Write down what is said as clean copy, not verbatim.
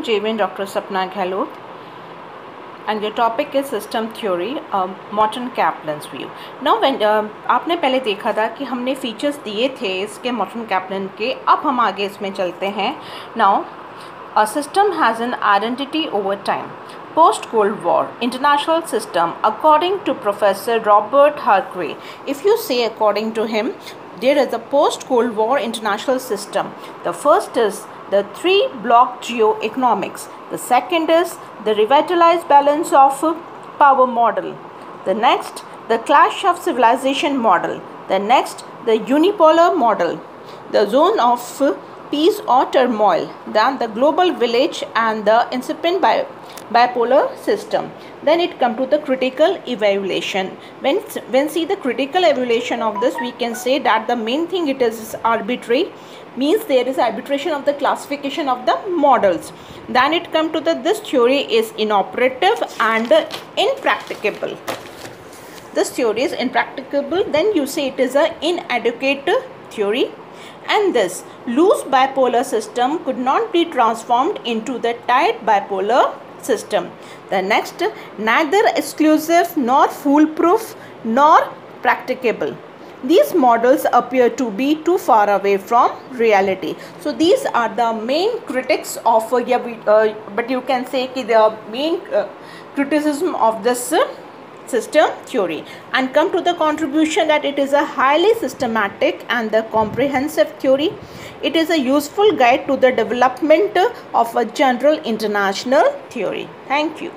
JVN Dr. Sapna Gehlot, and your topic is system theory, Morton Kaplan's view. Now when आपने पहले देखा था कि हमने फीचर्स दिए थे इसके मॉर्टन कैप्लन के, अब हम आगे इसमें चलते हैं. Now a system has an identity over time. Post-Cold War international system, according to Professor Robert Harcray. If you say according to him, there is a post-Cold War international system. The first is the three-block geoeconomics. The second is the revitalized balance of power model. The next, the clash of civilization model. The next, the unipolar model. The zone of peace or turmoil. Then the global village and the incipient bipolar system. Then it come to the critical evaluation. When see the critical evaluation of this, we can say that the main thing it is arbitrary, means there is arbitration of the classification of the models. Then it come to the this theory is inoperative and impracticable. This theory is impracticable. Then you say it is a inadequate theory. And this loose bipolar system could not be transformed into the tight bipolar system. The next, neither exclusive nor foolproof nor practicable. These models appear to be too far away from reality. So these are the main critics of but you can say the main criticism of this system theory, and come to the contribution that it is a highly systematic and the comprehensive theory. It is a useful guide to the development of a general international theory. Thank you.